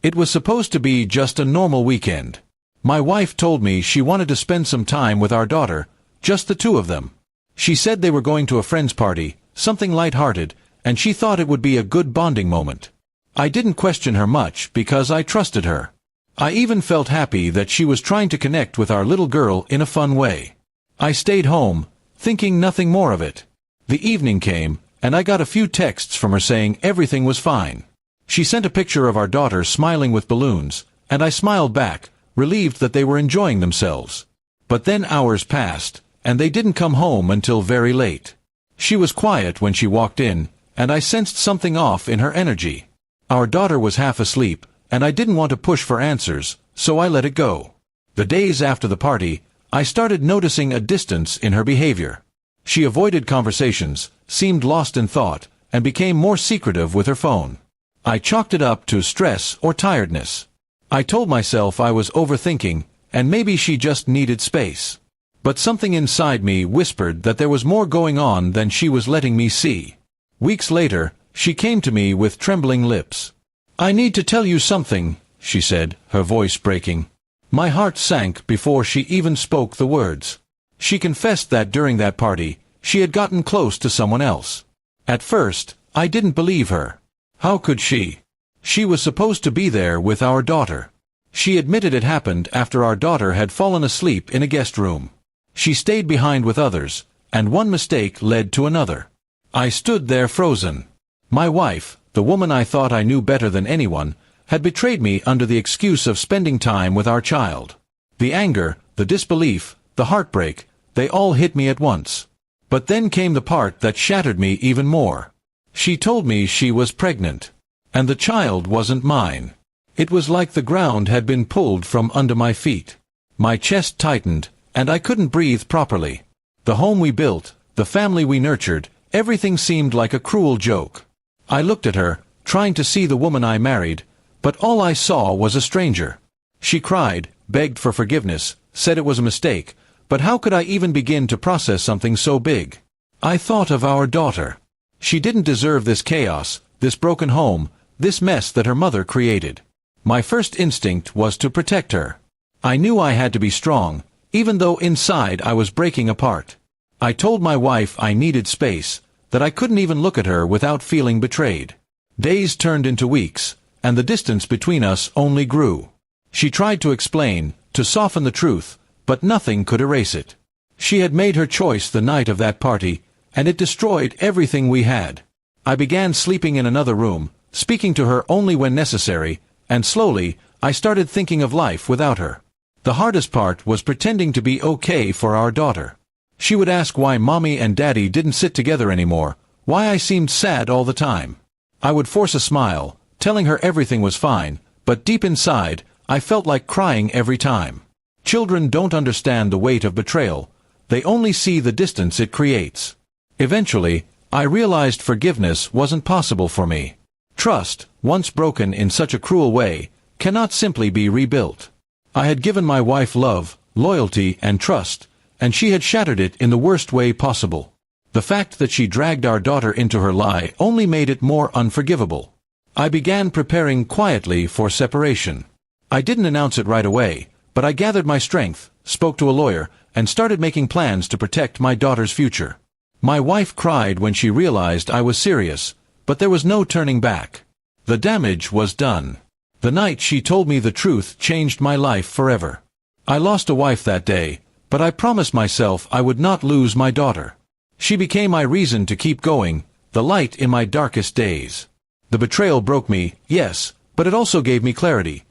It was supposed to be just a normal weekend. My wife told me she wanted to spend some time with our daughter, just the two of them. She said they were going to a friend's party, something light-hearted, and she thought it would be a good bonding moment. I didn't question her much because I trusted her. I even felt happy that she was trying to connect with our little girl in a fun way. I stayed home, thinking nothing more of it. The evening came, and I got a few texts from her saying everything was fine. She sent a picture of our daughter smiling with balloons, and I smiled back, relieved that they were enjoying themselves. But then hours passed, and they didn't come home until very late. She was quiet when she walked in, and I sensed something off in her energy. Our daughter was half asleep, and I didn't want to push for answers, so I let it go. The days after the party, I started noticing a distance in her behavior. She avoided conversations, seemed lost in thought, and became more secretive with her phone. I chalked it up to stress or tiredness. I told myself I was overthinking, and maybe she just needed space. But something inside me whispered that there was more going on than she was letting me see. Weeks later, she came to me with trembling lips. "I need to tell you something," she said, her voice breaking. My heart sank before she even spoke the words. She confessed that during that party, she had gotten close to someone else. At first, I didn't believe her. How could she? She was supposed to be there with our daughter. She admitted it happened after our daughter had fallen asleep in a guest room. She stayed behind with others, and one mistake led to another. I stood there frozen. My wife, the woman I thought I knew better than anyone, had betrayed me under the excuse of spending time with our child. The anger, the disbelief, the heartbreak, they all hit me at once. But then came the part that shattered me even more. She told me she was pregnant. And the child wasn't mine. It was like the ground had been pulled from under my feet. My chest tightened, and I couldn't breathe properly. The home we built, the family we nurtured, everything seemed like a cruel joke. I looked at her, trying to see the woman I married, but all I saw was a stranger. She cried, begged for forgiveness, said it was a mistake, but how could I even begin to process something so big? I thought of our daughter. She didn't deserve this chaos, this broken home, this mess that her mother created. My first instinct was to protect her. I knew I had to be strong, even though inside I was breaking apart. I told my wife I needed space, that I couldn't even look at her without feeling betrayed. Days turned into weeks, and the distance between us only grew. She tried to explain, to soften the truth, but nothing could erase it. She had made her choice the night of that party, and it destroyed everything we had. I began sleeping in another room, speaking to her only when necessary, and slowly, I started thinking of life without her. The hardest part was pretending to be okay for our daughter. She would ask why Mommy and Daddy didn't sit together anymore, why I seemed sad all the time. I would force a smile, telling her everything was fine, but deep inside, I felt like crying every time. Children don't understand the weight of betrayal. They only see the distance it creates. Eventually, I realized forgiveness wasn't possible for me. Trust, once broken in such a cruel way, cannot simply be rebuilt. I had given my wife love, loyalty, and trust, and she had shattered it in the worst way possible. The fact that she dragged our daughter into her lie only made it more unforgivable. I began preparing quietly for separation. I didn't announce it right away, but I gathered my strength, spoke to a lawyer, and started making plans to protect my daughter's future. My wife cried when she realized I was serious, but there was no turning back. The damage was done. The night she told me the truth changed my life forever. I lost a wife that day, but I promised myself I would not lose my daughter. She became my reason to keep going, the light in my darkest days. The betrayal broke me, yes, but it also gave me clarity.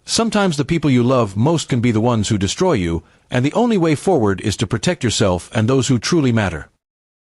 Sometimes the people you love most can be the ones who destroy you, and the only way forward is to protect yourself and those who truly matter.